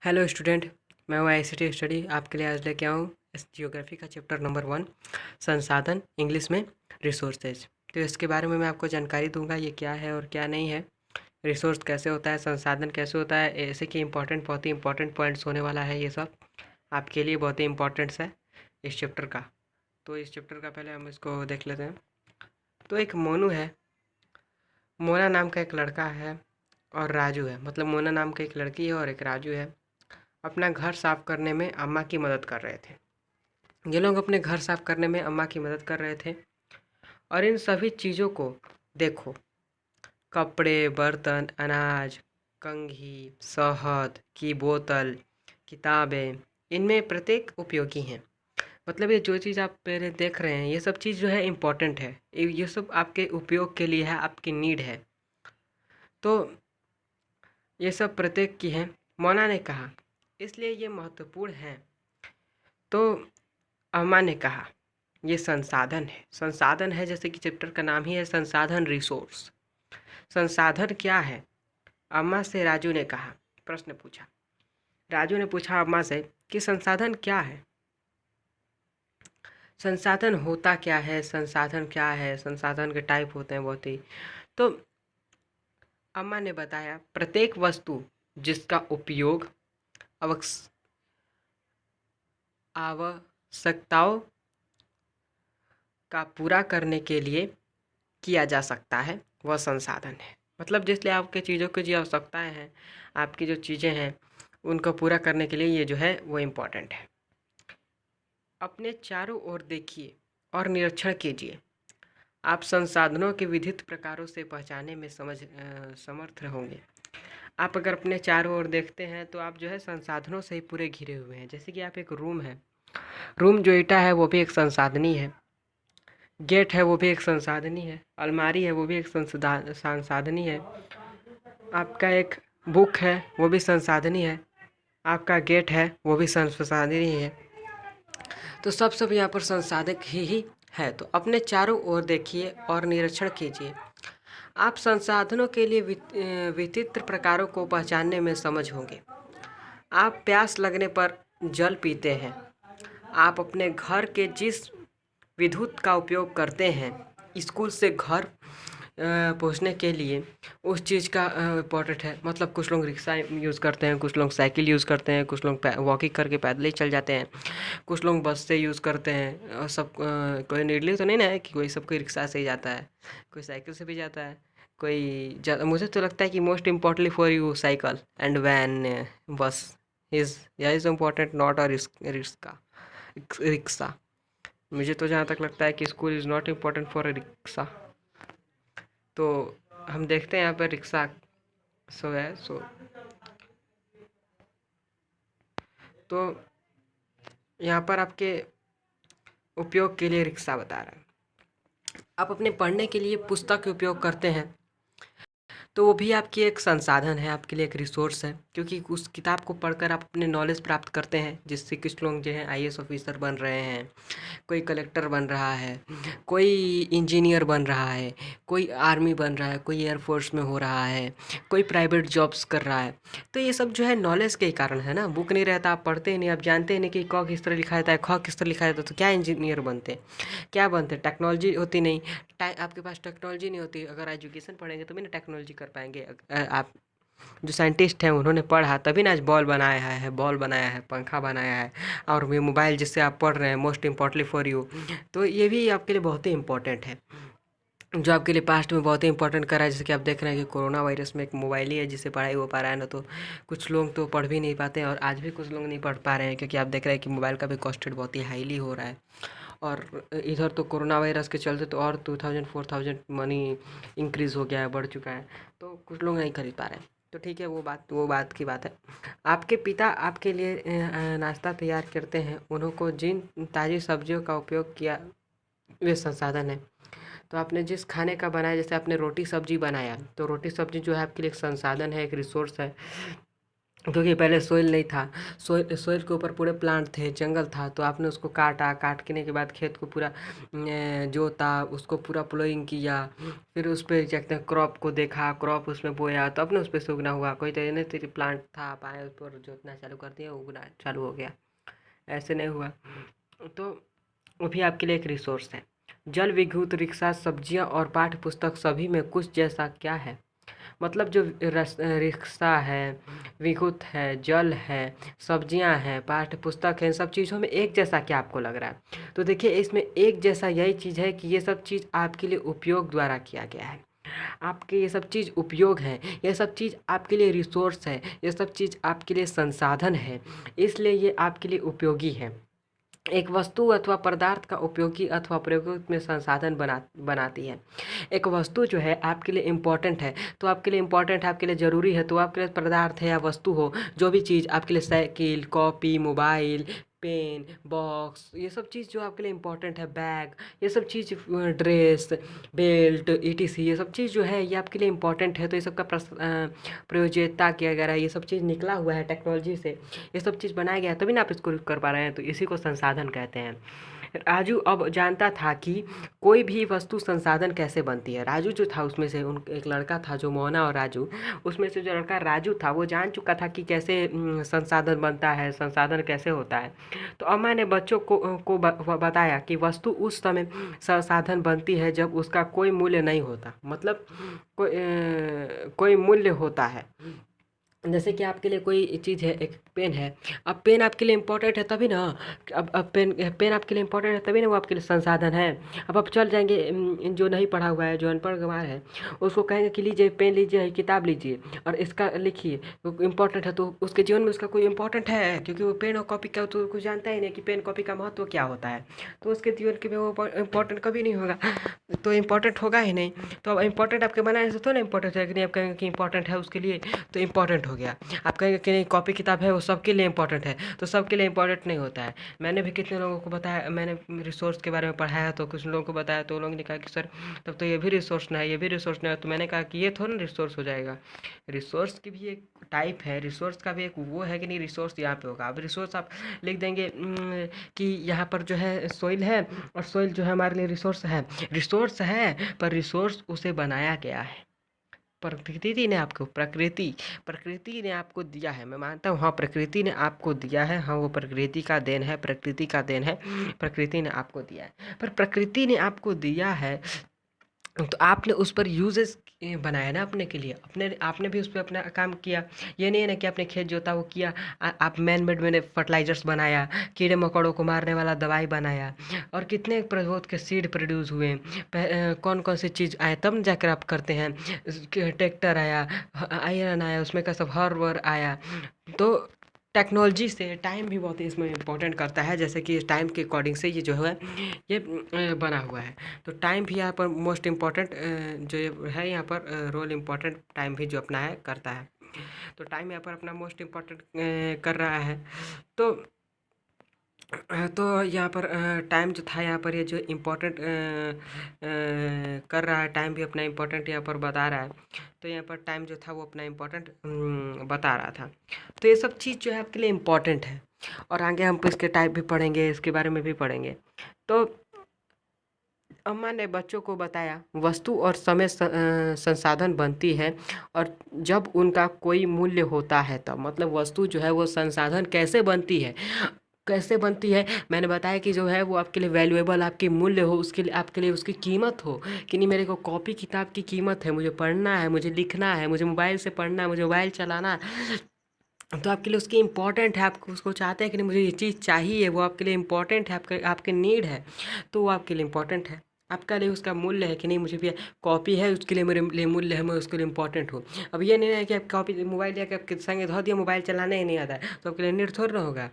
Hello student. मैं हूँ ICT study आपके लिए आज लेके आया हूँ इस जियोग्राफी का चैप्टर नंबर 1 संसाधन इंग्लिश में रिसोर्सेज। तो इसके बारे में मैं आपको जानकारी दूंगा ये क्या है और क्या नहीं है, रिसोर्स कैसे होता है, संसाधन कैसे होता है, ऐसे कि बहुत ही इंपॉर्टेंट पॉइंट्स होने वाला है। ये सब आपके लिए बहुत ही इंपॉर्टेंट्स है इस चैप्टर का। तो इस चैप्टर का पहले हम इसको देख लेते हैं। तो एक मोनू है, मोना नाम का एक लड़का है और राजू है, मतलब मोना नाम का एक लड़की है और एक राजू है। अपना घर साफ करने में अम्मा की मदद कर रहे थे। ये लोग अपने घर साफ करने में अम्मा की मदद कर रहे थे और इन सभी चीज़ों को देखो, कपड़े, बर्तन, अनाज, कंघी, शहद की बोतल, किताबें, इनमें प्रत्येक उपयोगी हैं। मतलब ये जो चीज़ आप पहले देख रहे हैं ये सब चीज़ जो है इम्पोर्टेंट है। ये सब आपके उपयोग के लिए है, आपकी नीड है। तो ये सब प्रत्येक की है, मोना ने कहा, इसलिए ये महत्वपूर्ण है। तो अम्मा ने कहा ये संसाधन है। संसाधन है जैसे कि चैप्टर का नाम ही है संसाधन, रिसोर्स। संसाधन क्या है? अम्मा से राजू ने कहा, प्रश्न पूछा। राजू ने पूछा अम्मा से कि संसाधन क्या है, संसाधन होता क्या है, संसाधन क्या है, संसाधन के टाइप होते हैं बहुत ही। तो अम्मा ने बताया प्रत्येक वस्तु जिसका उपयोग आवश्यकताओं का पूरा करने के लिए किया जा सकता है वह संसाधन है। मतलब जिसलिए आपके चीज़ों की जो आवश्यकताएं हैं, आपकी जो चीज़ें हैं उनको पूरा करने के लिए ये जो है वो इम्पोर्टेंट है। अपने चारों ओर देखिए और निरीक्षण कीजिए। आप संसाधनों के विविध प्रकारों से पहचानने में समर्थ होंगे। आप अगर अपने चारों ओर देखते हैं तो आप जो है संसाधनों से ही पूरे घिरे हुए हैं। जैसे कि आप एक रूम है, रूम जो ईटा है वो भी एक संसाधनी है, गेट है वो भी एक संसाधनी है, अलमारी है वो भी एक संसाधनी है, आपका एक बुक है वो भी संसाधनी है, आपका गेट है वो भी संसाधनी है। तो सब यहाँ पर संसाधक ही है। तो अपने चारों ओर देखिए और निरीक्षण कीजिए। आप संसाधनों के लिए विचित्र प्रकारों को पहचानने में समझ होंगे। आप प्यास लगने पर जल पीते हैं। आप अपने घर के जिस विद्युत का उपयोग करते हैं स्कूल से घर पहुंचने के लिए, उस चीज़ का इम्पोर्टेंट है। मतलब कुछ लोग रिक्शा यूज़ करते हैं, कुछ लोग साइकिल यूज़ करते हैं, कुछ लोग वॉकिंग करके पैदल ही चल जाते हैं, कुछ लोग बस से यूज़ करते हैं। और सब कोई नीडली तो नहीं ना है कि कोई रिक्शा से ही जाता है, कोई साइकिल से भी जाता है, मुझे तो लगता है कि most importantly for you cycle and van bus is important not a rickshaw rickshaw. मुझे तो जहाँ तक लगता है कि school is not important for a rickshaw. तो हम देखते हैं यहाँ पर रिक्शा सो तो यहाँ पर आपके उपयोग के लिए रिक्शा बता रहा है। आप अपने पढ़ने के लिए पुस्तक उपयोग करते हैं तो वो भी आपकी एक संसाधन है, आपके लिए एक रिसोर्स है, क्योंकि उस किताब को पढ़कर आप अपने नॉलेज प्राप्त करते हैं। जिससे कुछ लोग जो है आईएएस ऑफिसर बन रहे हैं, कोई कलेक्टर बन रहा है, कोई इंजीनियर बन रहा है, कोई आर्मी बन रहा है, कोई एयरफोर्स में हो रहा है, कोई प्राइवेट जॉब्स कर रहा है। तो ये सब जो है नॉलेज के ही कारण है ना। बुक नहीं रहता, आप पढ़ते ही नहीं, आप जानते ही नहीं कि क किस तरह लिखा जाता है, ख किस तरह लिखा जाता है, तो क्या इंजीनियर बनते, क्या बनते? टेक्नोलॉजी होती नहीं, आपके पास टेक्नोलॉजी नहीं होती। अगर एजुकेशन पढ़ेंगे तभी ना टेक्नोलॉजी कर पाएंगे। आप जो साइंटिस्ट हैं उन्होंने पढ़ा तभी ना आज बॉल बनाया है, बॉल बनाया है, पंखा बनाया है, और ये मोबाइल जिससे आप पढ़ रहे हैं मोस्ट इम्पोर्टेंटली फॉर यू। तो ये भी आपके लिए बहुत ही इंपॉर्टेंट है, जो आपके लिए पास्ट में बहुत ही इंपॉर्टेंट करा है। जैसे कि आप देख रहे हैं कि कोरोना वायरस में एक मोबाइल ही है जिससे पढ़ाई हो पा रहा है ना। तो कुछ लोग तो पढ़ भी नहीं पाते हैं और आज भी कुछ लोग नहीं पढ़ पा रहे हैं, क्योंकि आप देख रहे हैं कि मोबाइल का भी कॉस्टेड बहुत ही हाईली हो रहा है। और इधर तो कोरोना वायरस के चलते तो और 2000 4000 मनी इंक्रीज़ हो गया है, बढ़ चुका है। तो कुछ लोग नहीं खरीद पा रहे हैं। तो ठीक है, वो बात की बात है। आपके पिता आपके लिए नाश्ता तैयार करते हैं, उन्होंने जिन ताज़ी सब्जियों का उपयोग किया वे संसाधन है। तो आपने जिस खाने का बनाया, जैसे आपने रोटी सब्जी बनाया, तो रोटी सब्जी जो है आपके लिए एक संसाधन है, एक रिसोर्स है। क्योंकि पहले सोइल नहीं था। सोइल सोइल के ऊपर पूरे प्लांट थे, जंगल था, तो आपने उसको काटा, काटने के बाद खेत को पूरा जोता, उसको पूरा प्लोइंग किया, फिर उस पे क्या कहते हैं क्रॉप को देखा, क्रॉप उसमें बोया, तब ना उस पे से उगना हुआ। कोई तो ये नहीं तेरी प्लांट था, आप आए उस पर जोतना चालू कर दिया, उगना चालू हो गया, ऐसे नहीं हुआ। तो वो भी आपके लिए एक रिसोर्स है। जल विद्युत रिक्शा सब्जियां और पाठ्य पुस्तक सभी में कुछ जैसा क्या है? मतलब जो रिक्शा है, विद्युत है, जल है, सब्जियां हैं, पाठ्य पुस्तक है, इन सब चीज़ों में एक जैसा क्या आपको लग रहा है? तो देखिए इसमें एक जैसा यही चीज़ है कि ये सब चीज़ आपके लिए उपयोग द्वारा किया गया है। आपके ये सब चीज़ उपयोग है, ये सब चीज़ आपके लिए रिसोर्स है, ये सब चीज़ आपके लिए संसाधन है, इसलिए ये आपके लिए उपयोगी है। एक वस्तु अथवा पदार्थ का उपयोगी अथवा प्रयोग में संसाधन बनाती है। एक वस्तु जो है आपके लिए इम्पोर्टेंट है, तो आपके लिए इम्पोर्टेंट है, आपके लिए ज़रूरी है, तो आपके लिए पदार्थ है या वस्तु हो, जो भी चीज़ आपके लिए cycle, copy, mobile, pen, box, ये सब चीज़ जो आपके लिए इम्पोर्टेंट है, बैग, ये सब चीज़, ड्रेस, बेल्ट, ईटीसी, ये सब चीज़ जो है ये आपके लिए इम्पोर्टेंट है। तो ये सब का प्रयोज्यता किया गया है, ये सब चीज़ निकला हुआ है टेक्नोलॉजी से, ये सब चीज़ बनाया गया है, तभी ना आप इसको कर पा रहे हैं, तो इसी को संसाधन कहते हैं। राजू अब जानता था कि कोई भी वस्तु संसाधन कैसे बनती है। राजू जो था उसमें से उन एक लड़का था जो मोना और राजू, उसमें से जो लड़का राजू था वो जान चुका था कि कैसे संसाधन बनता है, संसाधन कैसे होता है। तो अम्मा ने बच्चों को बताया कि वस्तु उस समय संसाधन बनती है जब उसका कोई मूल्य नहीं होता। मतलब कोई मूल्य होता है। जैसे कि आपके लिए कोई चीज़ है, एक पेन है, अब पेन आपके लिए इम्पोर्टेंट है तभी ना, अब पेन पेन आपके लिए इम्पोर्टेंट है तभी ना वो आपके लिए संसाधन है। अब आप चल जाएंगे, जो नहीं पढ़ा हुआ है, जो अनपढ़ गंवार है, उसको कहेंगे कि लीजिए पेन लीजिए, किताब लीजिए और इसका लिखिए, वो इम्पोर्टेंट है, तो उसके जीवन में उसका कोई इम्पोर्टेंट है, क्योंकि वो पेन और कॉपी का तो कुछ जानता ही नहीं कि पेन कॉपी का महत्व क्या होता है, तो उसके जीवन के में वो इम्पोर्टेंट कभी नहीं होगा, तो इम्पोर्टेंट होगा ही नहीं। तो अब इम्पोर्टेंट आपके बनाने से तो ना इम्पोर्टेंट है कि नहीं, आप कहेंगे कि इम्पोर्टेंट है उसके लिए, तो इम्पोर्टेंट हो गया। आप कहेंगे कि नहीं कॉपी किताब है वो सबके लिए इम्पोर्टेंट है, तो सबके लिए इम्पोर्टेंट नहीं होता है। मैंने भी कितने लोगों को बताया, मैंने रिसोर्स के बारे में पढ़ाया, तो कुछ लोगों को बताया, तो लोगों ने कहा कि सर तब तो ये भी रिसोर्स ना है, ये भी रिसोर्स नहीं है। तो मैंने कहा कि ये थोड़ा ना रिसोर्स हो जाएगा, रिसोर्स की भी एक टाइप है, रिसोर्स का भी एक वो है कि नहीं रिसोर्स यहाँ पे होगा। अब रिसोर्स आप लिख देंगे कि यहाँ पर जो है सोइल है, और सोइल जो है हमारे लिए रिसोर्स है, पर रिसोर्स उसे बनाया गया है, प्रकृति ने आपको प्रकृति ने आपको दिया है। मैं मानता हूँ हाँ प्रकृति ने आपको दिया है, हाँ वो प्रकृति का देन है, प्रकृति का देन है, प्रकृति ने आपको दिया है। पर प्रकृति ने आपको दिया है तो आपने उस पर यूजेस बनाया ना अपने के लिए, अपने आपने भी उस पर अपना काम किया। ये नहीं है ना कि आपने खेत जोता वो किया, आप मैन मेड में फर्टिलाइजर्स बनाया, कीड़े मकोड़ों को मारने वाला दवाई बनाया, और कितने प्रकार के सीड प्रोड्यूस हुए, कौन कौन सी चीज़ आए तब न जाकर आप करते हैं। ट्रैक्टर आया, आयरन आया, उसमें का सब हर वर आया। तो टेक्नोलॉजी से टाइम भी बहुत इसमें इम्पोर्टेंट करता है, जैसे कि टाइम के अकॉर्डिंग से ये जो है ये बना हुआ है। तो टाइम भी यहाँ पर मोस्ट इम्पॉर्टेंट जो है यहाँ पर रोल इम्पॉर्टेंट टाइम भी जो अपना है करता है। तो टाइम यहाँ पर अपना मोस्ट इम्पॉर्टेंट कर रहा है। तो तो यहाँ पर टाइम जो था यहाँ पर ये जो इम्पोर्टेंट कर रहा है, टाइम भी अपना इम्पोर्टेंट यहाँ पर बता रहा है। तो यहाँ पर टाइम जो था वो अपना इम्पोर्टेंट बता रहा था। तो ये सब चीज़ जो है आपके लिए इम्पोर्टेंट है, और आगे हम इसके टाइप भी पढ़ेंगे, इसके बारे में भी पढ़ेंगे। तो अम्मा ने बच्चों को बताया वस्तु और समय संसाधन बनती है और जब उनका कोई मूल्य होता है तब। मतलब वस्तु जो है वो संसाधन कैसे बनती है, कैसे बनती है, मैंने बताया कि जो है वो आपके लिए वैल्यूएबल, आपके मूल्य हो, उसके लिए आपके लिए उसकी कीमत हो, कि नहीं मेरे को कॉपी किताब की कीमत है, मुझे पढ़ना है, मुझे लिखना है, मुझे मोबाइल से पढ़ना है, मुझे मोबाइल चलाना है, तो आपके लिए उसकी इम्पोर्टेंट है, आप उसको चाहते हैं कि नहीं मुझे ये चीज़ चाहिए, वो आपके लिए इम्पोर्टेंट है, आपके आपके नीड है, तो वो आपके लिए इम्पोर्टेंट है। आपका लिए उसका मूल्य है कि नहीं मुझे भी कॉपी है उसके लिए मेरे लिए मूल्य है, मैं उसके लिए इम्पोर्टेंट हूँ। अब ये नहीं है कि आप कॉपी मोबाइल लेकर आपके संगे धो दिया, मोबाइल चलाना ही नहीं आता है, तो आपके लिए नीड थोड़ा ना होगा।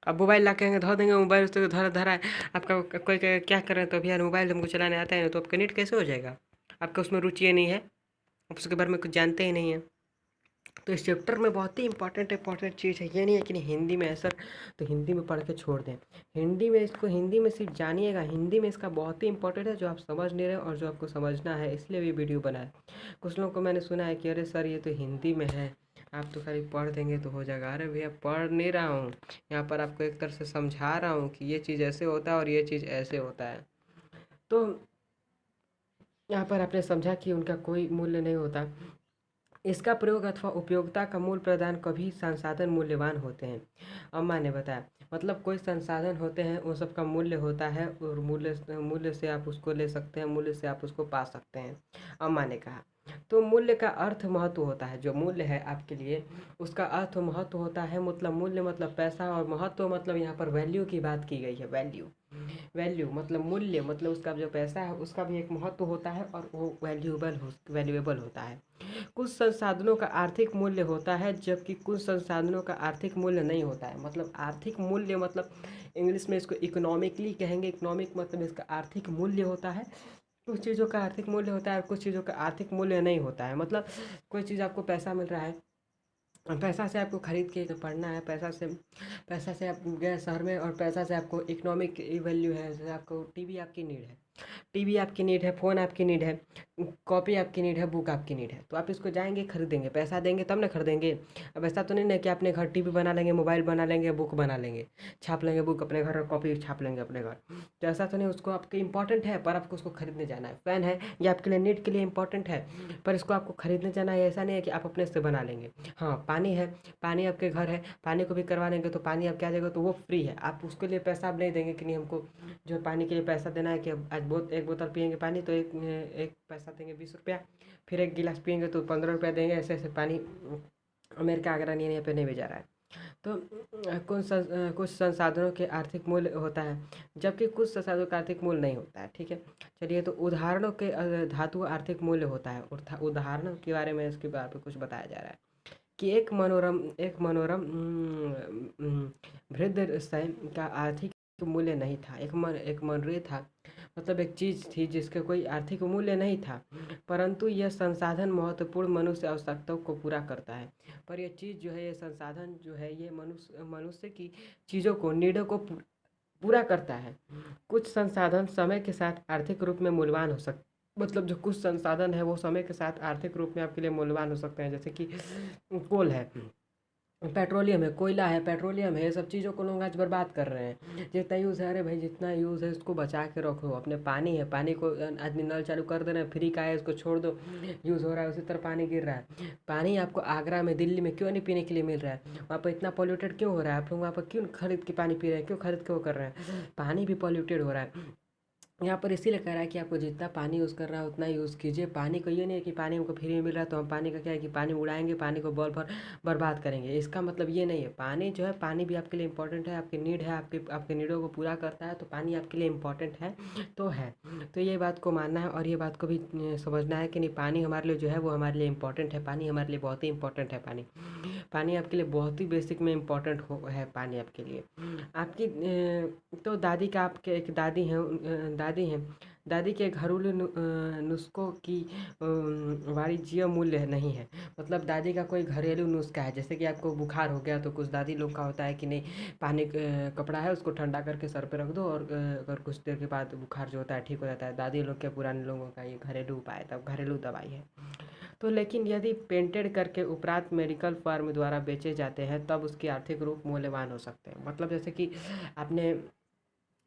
अब मोबाइल ला के धो देंगे, मोबाइल उसको धरा धरा है, आपका कोई क्या कर रहे हैं तो अभी यार मोबाइल हमको चलाने आता है ना, तो आपका नीट कैसे हो जाएगा? आपका उसमें रुचि ही नहीं है, आप उसके बारे में कुछ जानते ही नहीं है। तो इस चैप्टर में बहुत ही इंपॉर्टेंट चीज़ है, ये नहीं है कि नहीं हिंदी में है सर तो हिंदी में पढ़ के छोड़ दें। हिंदी में इसको हिंदी में सिर्फ जानिएगा, हिंदी में इसका बहुत ही इंपॉर्टेंट है जो आप समझ नहीं रहे और जो आपको समझना है, इसलिए भी वीडियो बनाया। कुछ लोगों को मैंने सुना है कि अरे सर ये तो हिंदी में है, आप तो खाली पढ़ देंगे तो हो जाएगा। अरे भैया पढ़ नहीं रहा हूँ, यहाँ पर आपको एक तरह से समझा रहा हूँ कि ये चीज़ ऐसे होता है और ये चीज़ ऐसे होता है। तो यहाँ पर आपने समझा कि उनका कोई मूल्य नहीं होता। इसका प्रयोग अथवा उपयोगिता का मूल प्रदान कभी संसाधन मूल्यवान होते हैं। अम्मा ने बताया, मतलब कोई संसाधन होते हैं उन सब का मूल्य होता है और मूल्य मूल्य से आप उसको ले सकते हैं, मूल्य से आप उसको पा सकते हैं। अम्मा ने कहा, तो मूल्य का अर्थ महत्व होता है। जो मूल्य है आपके लिए उसका अर्थ महत्व होता है। मतलब मूल्य मतलब पैसा और महत्व मतलब यहाँ पर वैल्यू की बात की गई है। वैल्यू वैल्यू मतलब मूल्य, मतलब उसका जो पैसा है उसका भी एक महत्व होता है और वो वैल्यूएबल होता है। कुछ संसाधनों का आर्थिक मूल्य होता है जबकि कुछ संसाधनों का आर्थिक मूल्य नहीं होता है। मतलब आर्थिक मूल्य मतलब इंग्लिश में इसको इकोनॉमिकली कहेंगे। इकोनॉमिक मतलब इसका आर्थिक मूल्य होता है। कुछ चीज़ों का आर्थिक मूल्य होता है और कुछ चीज़ों का आर्थिक मूल्य नहीं होता है। मतलब कोई चीज़ आपको पैसा मिल रहा है, पैसा से आपको खरीद के पढ़ना है, पैसा से आप गए शहर में और पैसा से आपको इकोनॉमिक वैल्यू है। जैसे आपको टीवी आपकी नीड है, टीवी आपकी नीड है, फ़ोन आपकी नीड है, कॉपी आपकी नीड है, बुक आपकी नीड है, तो आप इसको जाएंगे खरीदेंगे, पैसा देंगे तब ना खरीदेंगे। अब ऐसा तो नहीं ना कि अपने घर टीवी बना लेंगे, मोबाइल बना लेंगे, बुक बना लेंगे, छाप लेंगे बुक अपने घर और कॉपी छाप लेंगे अपने घर। तो ऐसा तो नहीं, उसको आपके इंपॉर्टेंट है पर आपको उसको खरीदने जाना है। फ़ैन है ये आपके लिए नीड के लिए इंपॉर्टेंट है पर इसको आपको खरीदने जाना है। ऐसा नहीं है कि आप अपने से बना लेंगे। हाँ पानी है, पानी आपके घर है, पानी को भी करवा लेंगे तो पानी आप क्या देगा तो वो फ्री है। आप उसके लिए पैसा आप नहीं देंगे कि नहीं हमको जो पानी के लिए पैसा देना है कि अब आज एक बोतल पियेंगे पानी तो एक पैसा देंगे 20 रुपया, फिर एक गिलास पियेंगे तो 15 रुपया देंगे। ऐसे ऐसे पानी अमेरिका अगर यहाँ पे नहीं भेजा रहा है। तो कुछ संसाधनों के आर्थिक मूल्य होता है जबकि कुछ संसाधनों का आर्थिक मूल्य नहीं होता है। ठीक है, चलिए तो उदाहरणों के धातु आर्थिक मूल्य होता है। उदाहरणों के बारे में इसके बारे में कुछ बताया जा रहा है कि एक मनोरम वृद्ध सैम का आर्थिक मूल्य नहीं था। एक मनोरे था, मतलब एक चीज़ थी जिसका कोई आर्थिक मूल्य नहीं था, परंतु यह संसाधन महत्वपूर्ण मनुष्य आवश्यकताओं को पूरा करता है। पर यह चीज़ जो है, ये संसाधन जो है, ये मनुष्य मनुष्य की चीज़ों को नीडों को पूरा करता है। कुछ संसाधन समय के साथ आर्थिक रूप में मूल्यवान हो सकते, मतलब जो कुछ संसाधन है वो समय के साथ आर्थिक रूप में आपके लिए मूल्यवान हो सकते हैं। जैसे कि कोल है, पेट्रोलियम है, कोयला है, पेट्रोलियम है, ये सब चीज़ों को लोग आज बर्बाद कर रहे हैं। जितना यूज़ है, अरे भाई जितना यूज़ है उसको बचा के रखो। अपने पानी है, पानी को आदमी नल चालू कर दे रहे हैं, फ्री का है इसको छोड़ दो, यूज़ हो रहा है उसी तरह पानी गिर रहा है। पानी आपको आगरा में, दिल्ली में क्यों नहीं पीने के लिए मिल रहा है? वहाँ पर इतना पॉल्यूटेड क्यों हो रहा है? आप लोग वहाँ पर क्यों खरीद के पानी पी रहे हैं? क्यों खरीद के वो कर रहे हैं? पानी भी पॉल्यूटेड हो रहा है। यहाँ पर इसीलिए कह रहा है कि आपको जितना पानी यूज़ कर रहा है उतना यूज़ कीजिए। पानी को ये नहीं है कि पानी हमको फ्री में मिल रहा है तो हम पानी का क्या है कि पानी उड़ाएंगे, पानी को बॉल पर बर्बाद करेंगे। इसका मतलब ये नहीं है। पानी जो है, पानी भी आपके लिए इम्पोर्टेंट है, आपकी नीड है, आपके नीडों को पूरा करता है, तो पानी आपके लिए इम्पोर्टेंट है तो है। तो ये बात को मानना है और ये बात को भी समझना है कि नहीं, पानी हमारे लिए जो है वो हमारे लिए इम्पोर्टेंट है। पानी हमारे लिए बहुत ही इम्पोर्टेंट है। पानी पानी आपके लिए बहुत ही बेसिक में इम्पोर्टेंट है पानी आपके लिए। आपकी तो दादी का, आपके एक दादी हैं, दादी के घरेलू नुस्खों की वाणिज्य मूल्य नहीं है। मतलब दादी का कोई घरेलू नुस्खा है, जैसे कि आपको बुखार हो गया तो कुछ दादी लोग का होता है कि नहीं, पानी कपड़ा है उसको ठंडा करके सर पे रख दो और अगर कुछ देर के बाद बुखार जो होता है ठीक हो जाता है। दादी लोग के, पुराने लोगों का ये घरेलू उपाय था, घरेलू दवाई है। तो लेकिन यदि पेटेंट करके उपरांत मेडिकल फर्म द्वारा बेचे जाते हैं तब उसके आर्थिक रूप मूल्यवान हो सकते हैं। मतलब जैसे कि आपने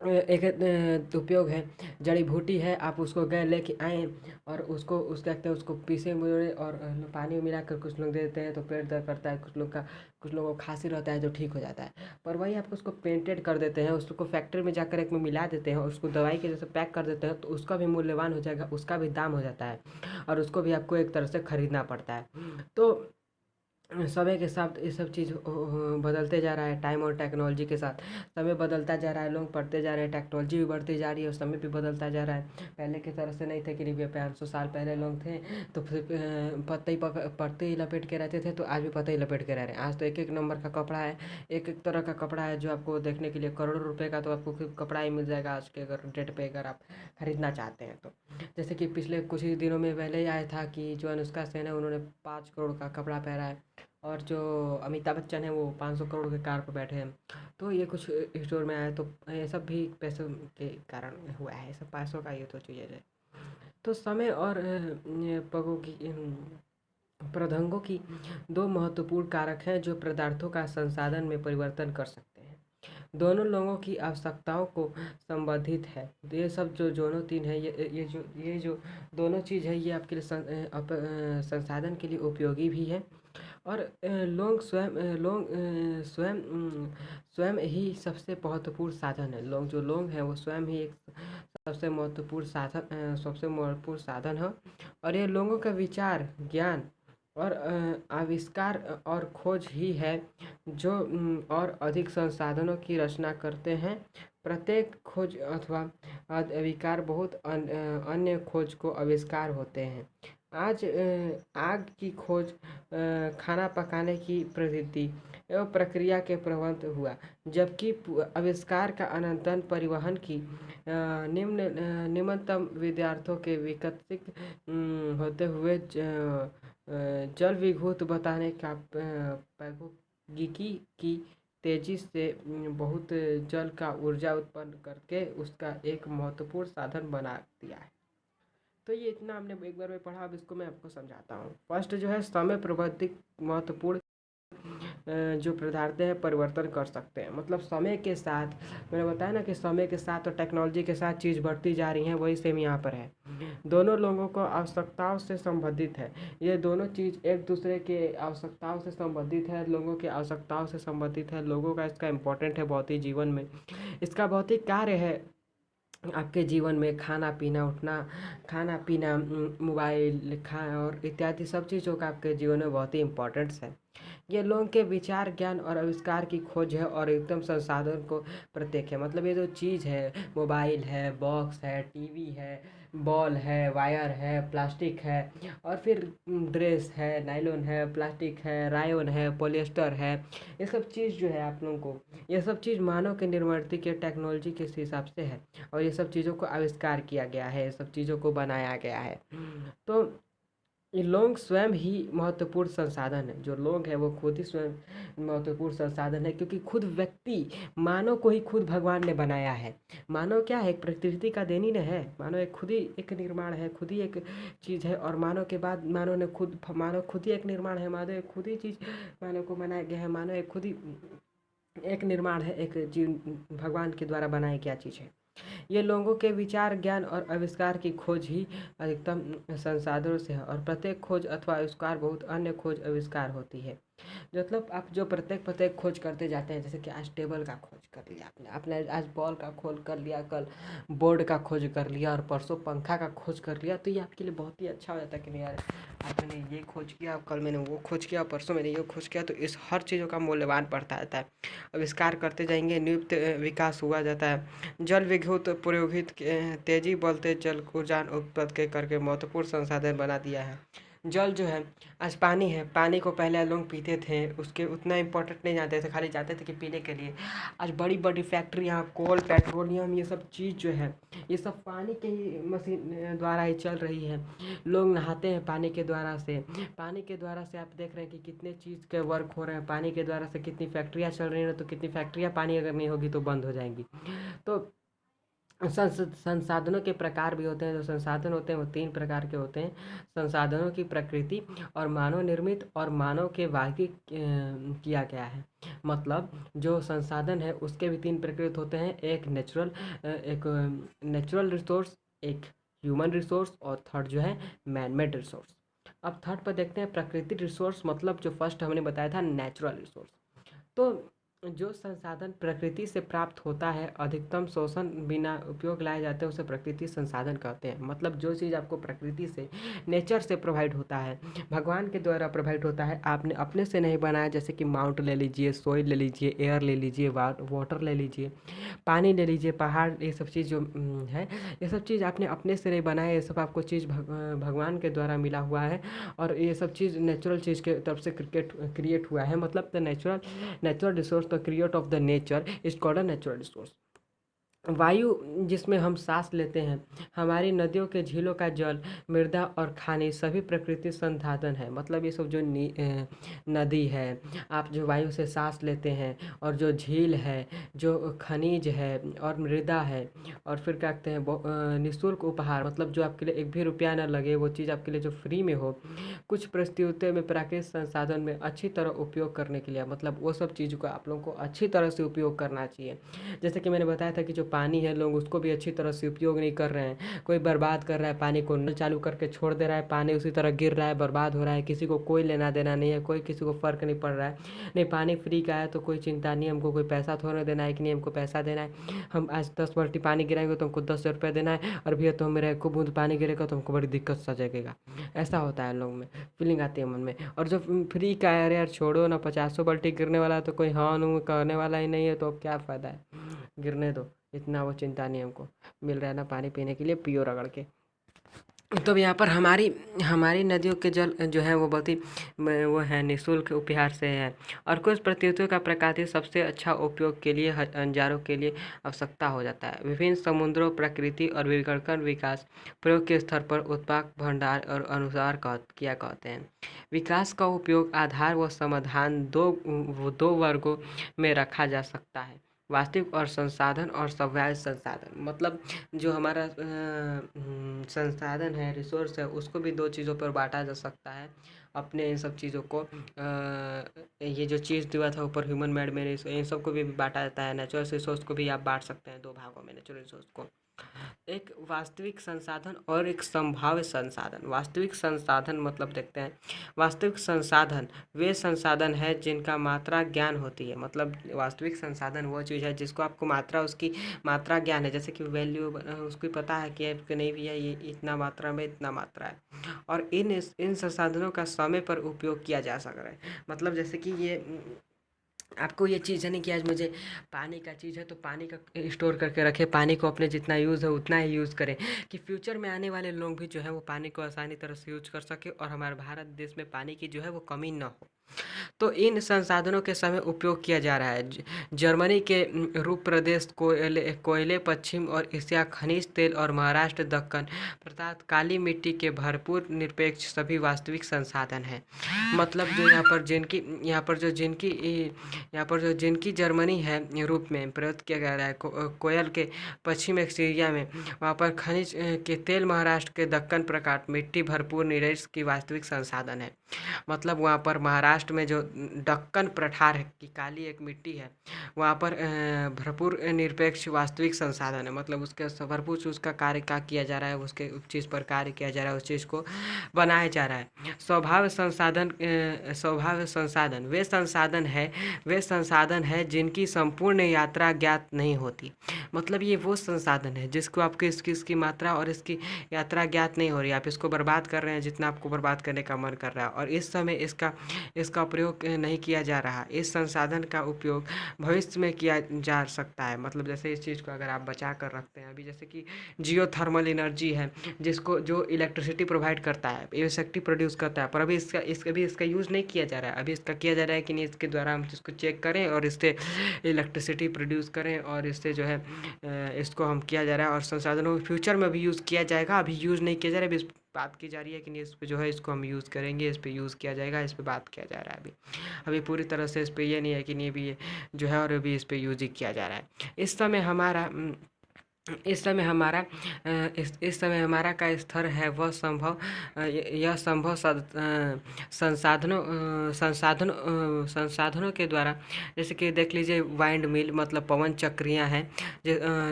एक उपयोग है, जड़ी बूटी है, आप उसको गए लेके आए और उसको उसका कहते हैं उसको पीसे मुझे और पानी में मिलाकर कुछ लोग दे देते हैं तो पेट दर्द करता है, कुछ लोगों को खांसी रहता है जो ठीक हो जाता है। पर वही आप उसको पेंटेड कर देते हैं, उसको फैक्ट्री में जाकर एक में मिला देते हैं और उसको दवाई के जैसे पैक कर देते हैं तो उसका भी मूल्यवान हो जाएगा, उसका भी दाम हो जाता है और उसको भी आपको एक तरह से खरीदना पड़ता है। तो समय के साथ ये सब चीज़ बदलते जा रहा है। टाइम और टेक्नोलॉजी के साथ समय बदलता जा रहा है, लोग पढ़ते जा रहे हैं, टेक्नोलॉजी भी बढ़ती जा रही है और समय भी बदलता जा रहा है। पहले की तरह से नहीं थे कि 500 साल पहले लोग थे तो फिर पत्ते ही लपेट के रहते थे, तो आज भी पत्ते ही लपेट के रह रहे हैं। आज तो एक एक नंबर का कपड़ा है, एक एक तरह का कपड़ा है जो आपको देखने के लिए करोड़ों रुपए का तो आपको कपड़ा ही मिल जाएगा आज के अगर डेट पे, अगर आप खरीदना चाहते हैं तो। जैसे कि पिछले कुछ ही दिनों में पहले ही आया था कि जो अनुष्का सेन है उन्होंने 5 करोड़ का कपड़ा पहना है और जो अमिताभ बच्चन है वो 500 करोड़ के कार पर बैठे हैं। तो ये कुछ स्टोर में आया, तो ये सब भी पैसों के कारण हुआ है, ये सब पैसों का ये तो चीज़ है। तो समय और पगों की प्रौद्योगिकों की दो महत्वपूर्ण कारक हैं जो पदार्थों का संसाधन में परिवर्तन कर सकते हैं। दोनों लोगों की आवश्यकताओं को संबंधित है। तो ये सब जो दोनों तीन है, ये जो दोनों चीज़ है, ये आपके लिए संसाधन के लिए उपयोगी भी है। और स्वयं ही सबसे महत्वपूर्ण साधन है। लोग हैं वो स्वयं ही एक सबसे महत्वपूर्ण साधन है। और ये लोगों का विचार, ज्ञान और आविष्कार और खोज ही है जो और अधिक संसाधनों की रचना करते हैं। प्रत्येक खोज अथवा आविष्कार बहुत अन्य खोज को आविष्कार होते हैं। आज आग की खोज, खाना पकाने की प्रवृत्ति एवं प्रक्रिया के प्रबंध हुआ, जबकि आविष्कार का अनंतन परिवहन की निम्नतम विद्यार्थियों के विकसित होते हुए जल विद्युत बताने का प्रौद्योगिकी की तेजी से बहुत जल का ऊर्जा उत्पन्न करके उसका एक महत्वपूर्ण साधन बना दिया है। तो ये इतना हमने एक बार में पढ़ा, अब इसको मैं आपको समझाता हूँ। फर्स्ट जो है, समय प्रबंधित महत्वपूर्ण जो पदार्थ हैं परिवर्तन कर सकते हैं। मतलब समय के साथ, मैंने बताया ना कि समय के साथ और टेक्नोलॉजी के साथ चीज़ बढ़ती जा रही है, वही सेम यहाँ पर है। दोनों लोगों को आवश्यकताओं से संबंधित है। ये दोनों चीज़ एक दूसरे के आवश्यकताओं से संबंधित है, लोगों की आवश्यकताओं से संबंधित है। लोगों का इसका इम्पोर्टेंट है भौतिक जीवन में। इसका भौतिक कार्य है आपके जीवन में खाना पीना, उठना, खाना पीना, मोबाइल और इत्यादि सब चीज़ों का आपके जीवन में बहुत ही इम्पोर्टेंस है। ये लोगों के विचार, ज्ञान और आविष्कार की खोज है और एकदम संसाधन को प्रत्येक है। मतलब ये जो चीज़ है, मोबाइल है, बॉक्स है, टीवी है, बॉल है, वायर है, प्लास्टिक है, और फिर ड्रेस है, नायलॉन है, प्लास्टिक है, रायोन है, पॉलिएस्टर है, ये सब चीज़ जो है आप लोगों को, ये सब चीज़ मानव के निर्माण के टेक्नोलॉजी के हिसाब से है। और ये सब चीज़ों को आविष्कार किया गया है, ये सब चीज़ों को बनाया गया है। तो ये लोग स्वयं ही महत्वपूर्ण संसाधन है। जो लोग हैं वो खुद ही स्वयं महत्वपूर्ण संसाधन है, क्योंकि खुद व्यक्ति, मानव को ही खुद भगवान ने बनाया है। मानव क्या है, एक प्रकृति का देन ही न है। मानव एक खुद ही एक निर्माण है, खुद ही एक चीज़ है। और मानव के बाद मानव खुद ही एक निर्माण है। मानव एक खुद ही चीज़, मानव को बनाया गया है। मानव एक खुद ही एक निर्माण है, एक जीव भगवान के द्वारा बनाई गया चीज़ है। ये लोगों के विचार, ज्ञान और आविष्कार की खोज ही अधिकतम संसाधनों से है। और प्रत्येक खोज अथवा आविष्कार बहुत अन्य खोज आविष्कार होती है। मतलब आप जो प्रत्येक खोज करते जाते हैं, जैसे कि आज टेबल का खोज कर लिया आपने आज बॉल का खोज कर लिया, कल बोर्ड का खोज कर लिया, और परसों पंखा का खोज कर लिया, तो ये आपके लिए बहुत ही अच्छा हो जाता है कि नहीं यार, आज मैंने ये खोज किया, कल मैंने वो खोज किया, परसों मैंने ये खोज किया। तो इस हर चीज़ों का मूल्यवान बढ़ता जाता है। आविष्कार करते जाएंगे, नियुक्त विकास हुआ जाता है। जल विद्युत पुरोहित तेजी बोलते जल ऊर्जा उत्पत्ति करके महत्वपूर्ण संसाधन बना दिया है। जल जो है, आज पानी है, पानी को पहले लोग पीते थे, उसके उतना इम्पोर्टेंट नहीं जानते थे, खाली जाते थे कि पीने के लिए। आज बड़ी बड़ी फैक्ट्रियाँ, कोल, पेट्रोलियम, ये सब चीज़ जो है, ये सब पानी के ही मशीन द्वारा ही चल रही है। लोग नहाते हैं पानी के द्वारा से। पानी के द्वारा से आप देख रहे हैं कि कितने चीज़ के वर्क हो रहे हैं। पानी के द्वारा से कितनी फैक्ट्रियाँ चल रही हैं, तो कितनी फैक्ट्रियाँ पानी अगर नहीं होगी तो बंद हो जाएंगी। तो संसाधनों के प्रकार भी होते हैं। जो संसाधन होते हैं वो तीन प्रकार के होते हैं। संसाधनों की प्रकृति और मानव निर्मित और मानव के वाहिक किया गया है। मतलब जो संसाधन है उसके भी तीन प्रकृति होते हैं। एक नेचुरल रिसोर्स, एक ह्यूमन रिसोर्स, और थर्ड जो है मैन मेड रिसोर्स। अब थर्ड पर देखते हैं प्राकृतिक रिसोर्स, मतलब जो फर्स्ट हमने बताया था नेचुरल रिसोर्स। तो जो संसाधन प्रकृति से प्राप्त होता है, अधिकतम शोषण बिना उपयोग लाए जाते हैं, उसे प्रकृति संसाधन कहते हैं। मतलब जो चीज़ आपको प्रकृति से, नेचर से प्रोवाइड होता है, भगवान के द्वारा प्रोवाइड होता है, आपने अपने से नहीं बनाया। जैसे कि माउंट ले लीजिए, सोइल ले लीजिए, एयर ले लीजिए, वाटर ले लीजिए, पानी ले लीजिए, पहाड़, ये सब चीज़ जो है, ये सब चीज़ आपने अपने से नहीं बनाया। ये सब आपको चीज़ भगवान के द्वारा मिला हुआ है। और ये सब चीज़ नेचुरल चीज़ के तरफ से क्रिएट हुआ है। मतलब the natural resource the create of the nature is called a natural resource. वायु जिसमें हम सांस लेते हैं, हमारी नदियों के झीलों का जल, मृदा और खनिज सभी प्रकृति संसाधन है। मतलब ये सब जो नदी है, आप जो वायु से सांस लेते हैं, और जो झील है, जो खनिज है और मृदा है, और फिर क्या कहते हैं निःशुल्क उपहार, मतलब जो आपके लिए एक भी रुपया ना लगे, वो चीज़ आपके लिए जो फ्री में हो, कुछ परिस्थितियों में प्राकृतिक संसाधन में अच्छी तरह उपयोग करने के लिए, मतलब वो सब चीज़ों को आप लोगों को अच्छी तरह से उपयोग करना चाहिए। जैसे कि मैंने बताया था कि जो पानी है, लोग उसको भी अच्छी तरह से उपयोग नहीं कर रहे हैं। कोई बर्बाद कर रहा है पानी को, नल चालू करके छोड़ दे रहा है, पानी उसी तरह गिर रहा है, बर्बाद हो रहा है, किसी को कोई लेना देना नहीं है, कोई किसी को फ़र्क नहीं पड़ रहा है। नहीं, पानी फ्री का है तो कोई चिंता नहीं, हमको कोई पैसा थोड़ा देना है कि नहीं हमको पैसा देना है। हम आज 10 बाल्टी पानी गिराएंगे तो हमको 10 रुपये देना है, और भैया तो मेरा एक बूंद पानी गिरेगा तो हमको बड़ी दिक्कत सा जगेगा। ऐसा होता है लोगों में, फीलिंग आती है मन में। और जो फ्री का है, अरे यार छोड़ो ना, 50 बाल्टी गिरने वाला है तो कोई हाँ नू करने वाला ही नहीं है, तो अब क्या फ़ायदा है, गिरने दो। इतना वो चिंता नहीं, हमको मिल रहा है ना पानी पीने के लिए, पियो रगड़ के। तो अब यहाँ पर हमारी हमारी नदियों के जल जो है वो बहुत ही वो है निःशुल्क उपहार से है। और कुछ प्रकृतियों का प्राकृतिक सबसे अच्छा उपयोग के लिए हजारों के लिए आवश्यकता हो जाता है। विभिन्न समुद्रों, प्रकृति और विकर्ण विकास प्रयोग के स्तर पर उत्पादक भंडार और अनुसार किया कहते हैं। विकास का उपयोग आधार व समाधान दो वर्गों में रखा जा सकता है। वास्तविक और संसाधन और सव्य संसाधन, मतलब जो हमारा संसाधन है, रिसोर्स है, उसको भी दो चीज़ों पर बांटा जा सकता है। अपने इन सब चीज़ों को ये जो चीज़ दिया था ऊपर, ह्यूमन मेड में, इन सब को भी बांटा जाता है। नेचुरल रिसोर्स को भी आप बांट सकते हैं दो भागों में, नेचुरल रिसोर्स को। एक वास्तविक संसाधन और एक संभाव्य संसाधन। वास्तविक संसाधन मतलब देखते हैं, वास्तविक संसाधन वे संसाधन है जिनका मात्रा ज्ञान होती है। मतलब वास्तविक संसाधन वो चीज़ है जिसको आपको मात्रा, उसकी मात्रा ज्ञान है। जैसे कि वैल्यू उसको पता है कि नहीं भैया ये इतना मात्रा में इतना मात्रा है, और इन संसाधनों का समय पर उपयोग किया जा सक रहा है। मतलब जैसे कि ये आपको ये चीज़ है नहीं कि आज मुझे पानी का चीज़ है तो पानी का स्टोर करके रखे, पानी को अपने जितना यूज़ है उतना ही यूज़ करें, कि फ्यूचर में आने वाले लोग भी जो है वो पानी को आसानी तरह से यूज कर सके, और हमारे भारत देश में पानी की जो है वो कमी ना हो। तो इन संसाधनों के समय उपयोग किया जा रहा है। जर्मनी के रूप प्रदेश कोयले पश्चिम और एशिया खनिज तेल, और महाराष्ट्र दक्कन अर्थात काली मिट्टी के भरपूर निरपेक्ष सभी वास्तविक संसाधन हैं। मतलब जो यहाँ पर जो जिनकी जर्मनी है रूप में प्रयुक्त किया जा रहा है, कोयल के पश्चिम एक्सीरिया में, वहाँ पर खनिज के तेल, महाराष्ट्र के दक्कन प्रकाट मिट्टी भरपूर निरपेक्ष की वास्तविक संसाधन है। मतलब वहाँ पर महाराष्ट्र में जो दक्कन पठार है की काली एक मिट्टी है, वहाँ पर भरपूर निरपेक्ष वास्तविक संसाधन है। मतलब उसके भरपूर उसका कार्य क्या किया जा रहा है, उसके उस चीज़ पर कार्य किया जा रहा है, उस चीज़ को बनाया जा रहा है। स्वभाव संसाधन वे संसाधन है जिनकी संपूर्ण यात्रा ज्ञात नहीं होती। मतलब ये वो संसाधन है जिसको आपको इसकी मात्रा और इसकी यात्रा ज्ञात नहीं हो रही, आप इसको बर्बाद कर रहे हैं जितना आपको बर्बाद करने का मन कर रहा है, और इस समय इसका प्रयोग नहीं किया जा रहा। इस संसाधन का उपयोग भविष्य में किया जा सकता है। मतलब जैसे इस चीज़ को अगर आप बचा कर रखते हैं, अभी जैसे कि जियो थर्मल एनर्जी है, जिसको जो इलेक्ट्रिसिटी प्रोवाइड करता है, इलेक्ट्रिसिटी प्रोड्यूस करता है, पर अभी इसका यूज़ नहीं किया जा रहा है। अभी इसका किया जा रहा है कि नहीं, इसके द्वारा हम इसको चेक करें और इससे इलेक्ट्रिसिटी प्रोड्यूस करें, और इससे जो है इसको हम किया जा रहा है, और संसाधनों फ्यूचर में भी यूज़ किया जाएगा। अभी यूज़ नहीं किया जा रहा है, अभी बात की जा रही है कि नहीं इस पे जो है इसको हम यूज़ करेंगे, इस पे यूज़ किया जाएगा, इस पे बात किया जा रहा है। अभी पूरी तरह से इस पे ये नहीं है कि नहीं अभी ये जो है और अभी इस पे यूज़ ही किया जा रहा है। इस समय हमारा का स्तर है वह संभव यह संभव संसाधनों के द्वारा, जैसे कि देख लीजिए वाइंड मिल, मतलब पवन चक्रियाँ हैं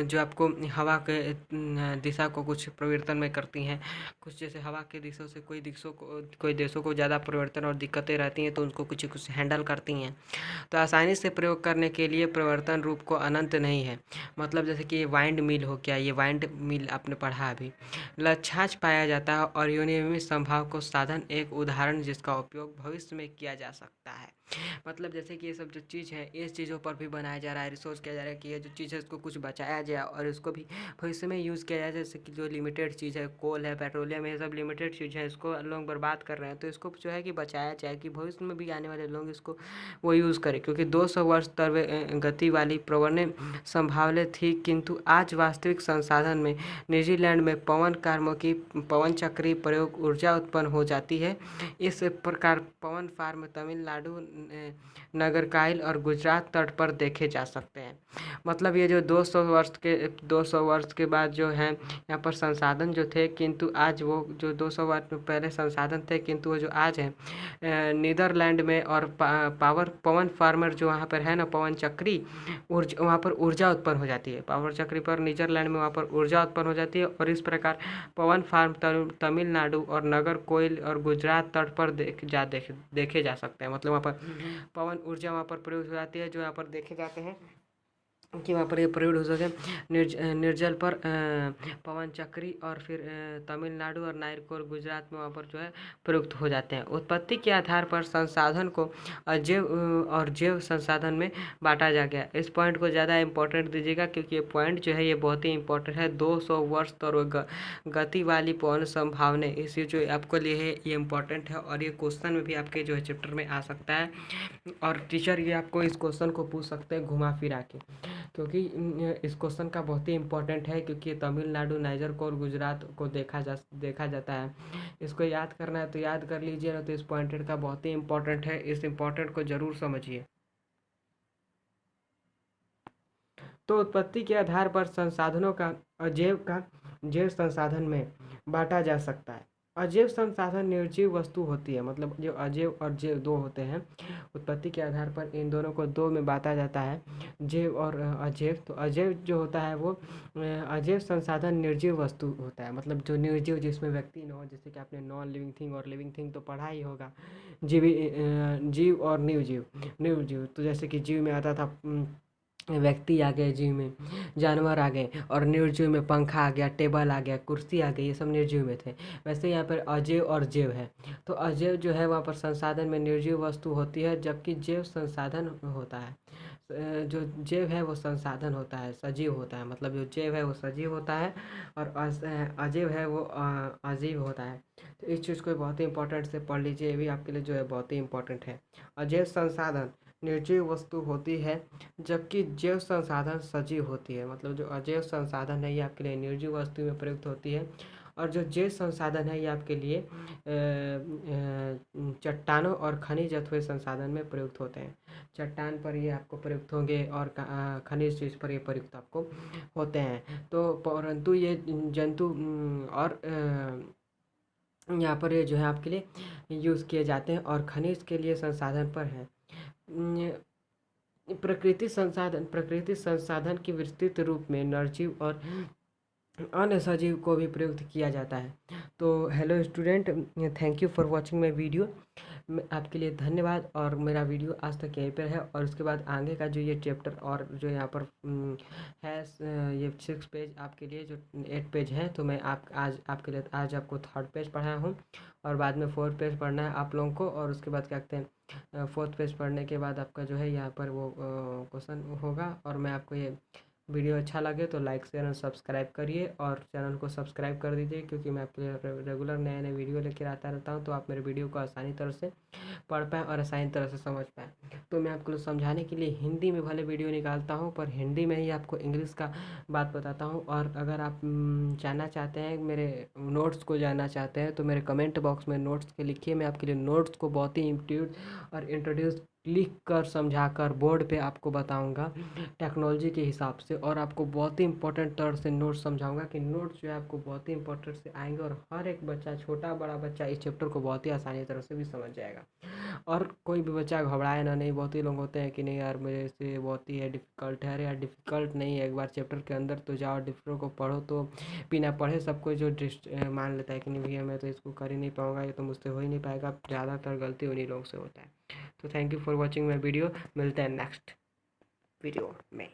जो आपको हवा के दिशा को कुछ परिवर्तन में करती हैं। कुछ जैसे हवा के दिशा से कोई देशों को ज़्यादा परिवर्तन और दिक्कतें रहती हैं तो उनको कुछ हैंडल करती हैं। तो आसानी से प्रयोग करने के लिए परिवर्तन रूप को अनंत नहीं है। मतलब जैसे कि वाइंड मिल मिल हो गया, ये वाइंड मिल आपने पढ़ा अभी। लच्छाज पाया जाता है और यूनियमित संभाव को साधन एक उदाहरण जिसका उपयोग भविष्य में किया जा सकता है। मतलब जैसे कि ये सब जो चीज़ है, इस चीज़ों पर भी बनाया जा रहा है, रिसोर्स किया जा रहा है कि ये जो चीज़ है इसको कुछ बचाया जाए और इसको भी भविष्य में यूज़ किया जाए। जैसे कि जो लिमिटेड चीज़ है, कोल है, पेट्रोलियम है, ये सब लिमिटेड चीज़ है, इसको लोग बर्बाद कर रहे हैं, तो इसको जो है कि बचाया जाए कि भविष्य में भी आने वाले लोग इसको वो यूज़ करें, क्योंकि 200 वर्ष तक गति वाली प्रवण संभावना थी, किंतु आज वास्तविक संसाधन में न्यूजीलैंड में पवन कार्मों की पवन चक्री प्रयोग ऊर्जा उत्पन्न हो जाती है। इस प्रकार पवन फार्म तमिलनाडु, नागरकोइल और गुजरात तट पर देखे जा सकते हैं। मतलब ये जो 200 वर्ष के बाद जो है यहाँ पर संसाधन जो थे, किंतु आज वो जो 200 वर्ष पहले संसाधन थे, किंतु वो जो आज है नीदरलैंड में और पावर पवन फार्मर जो वहाँ पर है ना, पवन चक्री ऊर्जा, वहाँ पर ऊर्जा उत्पन्न हो जाती है। पावर चक्री पर नीदरलैंड में वहाँ पर ऊर्जा उत्पन्न हो जाती है और इस प्रकार पवन फार्म तमिलनाडु और नागरकोइल और गुजरात तट पर देखे जा सकते हैं। मतलब वहाँ पर पवन ऊर्जा वहाँ पर प्रयोग हो जाती है, जो यहाँ पर देखे जाते हैं कि वहाँ पर ये प्रयोग हो सके। निर्जल पर पवन चक्री और फिर तमिलनाडु और नागरकोइल गुजरात में वहाँ पर जो है प्रयुक्त हो जाते हैं। उत्पत्ति के आधार पर संसाधन को अजैव और जैव संसाधन में बांटा जा गया। इस पॉइंट को ज़्यादा इम्पोर्टेंट दीजिएगा, क्योंकि ये पॉइंट जो है ये बहुत ही इंपॉर्टेंट है। 200 वर्ष तक गति वाली पवन संभावना, इस जो आपको लिए है ये इम्पोर्टेंट है और ये क्वेश्चन में भी आपके जो है चैप्टर में आ सकता है और टीचर ये आपको इस क्वेश्चन को पूछ सकते हैं घुमा फिरा के, क्योंकि इस क्वेश्चन का बहुत ही इम्पोर्टेंट है, क्योंकि तमिलनाडु, नागरकोइल, गुजरात को देखा जाता है। इसको याद करना है तो याद कर लीजिए, ना तो इस पॉइंटेड का बहुत ही इम्पोर्टेंट है, इस इम्पोर्टेंट को जरूर समझिए। तो उत्पत्ति के आधार पर संसाधनों का जैव संसाधन में बांटा जा सकता है। अजैव संसाधन निर्जीव वस्तु होती है। मतलब जो अजैव और जैव दो होते हैं, उत्पत्ति के आधार पर इन दोनों को दो में बांटा जाता है, जैव और अजैव। तो अजैव जो होता है वो अजैव संसाधन निर्जीव वस्तु होता है। मतलब जो निर्जीव, जिसमें व्यक्ति न हो, जैसे कि आपने नॉन लिविंग थिंग और लिविंग थिंग तो पढ़ा ही होगा। जीव और निर्जीव तो जैसे कि जीव में आता था व्यक्ति आ गए, जीव में जानवर आ गए, और निर्जीव में पंखा आ गया, टेबल आ गया, कुर्सी आ गई, ये सब निर्जीव में थे। वैसे यहाँ पर अजैव और जैव है। तो अजैव जो है वहाँ पर संसाधन में निर्जीव वस्तु होती है, जबकि जैव संसाधन होता है। जो जैव है वो संसाधन होता है, सजीव होता है। मतलब जो जैव है वो सजीव होता है और अजैव है वो अजीव होता है। तो इस चीज़ को बहुत ही इंपॉर्टेंट से पढ़ लीजिए, ये भी आपके लिए जो है बहुत ही इंपॉर्टेंट है। अजैव संसाधन निर्जीव वस्तु होती है, जबकि जैव संसाधन सजीव होती है। मतलब जो अजैव संसाधन है ये आपके लिए निर्जीव वस्तु में प्रयुक्त होती है, और जो जैव संसाधन है ये आपके लिए चट्टानों और खनिज अथवा संसाधन में प्रयुक्त होते हैं। चट्टान पर ये आपको प्रयुक्त होंगे और खनिज चीज़ पर ये प्रयुक्त आपको होते हैं। तो परंतु ये जंतु और यहाँ पर ये जो है आपके लिए यूज़ किए जाते हैं, और खनिज के लिए संसाधन पर है। प्रकृति संसाधन की विस्तृत रूप में निर्जीव और अन्य सजीव को भी प्रयुक्त किया जाता है। तो hello student, thank you for watching my video. आपके लिए धन्यवाद। और मेरा वीडियो आज तक यहीं पर है, और उसके बाद आगे का जो ये चैप्टर और जो यहाँ पर है ये 6 पेज आपके लिए, जो 8 पेज है, तो मैं आज आपके लिए आज आपको 3rd पेज पढ़ाया हूँ, और बाद में 4th पेज पढ़ना है आप लोगों को, और उसके बाद क्या कहते हैं 4th पेज पढ़ने के बाद आपका जो है यहाँ पर वो क्वेश्चन होगा। और मैं आपको ये वीडियो अच्छा लगे तो लाइक शेयर और सब्सक्राइब करिए, और चैनल को सब्सक्राइब कर दीजिए, क्योंकि मैं आपके लिए रेगुलर नए नए वीडियो लेकर आता रहता हूँ, तो आप मेरे वीडियो को आसानी तरह से पढ़ पाएँ और आसानी तरह से समझ पाएँ। तो मैं आपको समझाने के लिए हिंदी में भले वीडियो निकालता हूँ, पर हिंदी में ही आपको इंग्लिश का बात बताता हूँ। और अगर आप जानना चाहते हैं, मेरे नोट्स को जानना चाहते हैं, तो मेरे कमेंट बॉक्स में नोट्स के लिखिए। मैं आपके लिए नोट्स को बहुत ही इंट्रोड्यूस लिख कर समझा कर बोर्ड पे आपको बताऊंगा टेक्नोलॉजी के हिसाब से, और आपको बहुत ही इंपॉर्टेंट तरह से नोट्स समझाऊंगा कि नोट्स जो है आपको बहुत ही इंपॉर्टेंट से आएंगे, और हर एक बच्चा, छोटा बड़ा बच्चा, इस चैप्टर को बहुत ही आसानी तरह से भी समझ जाएगा। और कोई भी बच्चा घबराए ना नहीं। बहुत ही लोग होते हैं कि नहीं यार मेरे से बहुत ही डिफ़िकल्ट है। अरे यार डिफ़िकल्ट नहीं है, एक बार चैप्टर के अंदर तो जाओ, डिफ़िकल्ट को पढ़ो। तो बिना पढ़े सबको जो मान लेता है कि नहीं भैया मैं तो इसको कर ही नहीं पाऊँगा, ये तो मुझसे हो ही नहीं पाएगा। ज़्यादातर गलती उन्हीं लोगों से होता है। तो thank you for watching my video. मिलते हैं नेक्स्ट वीडियो में।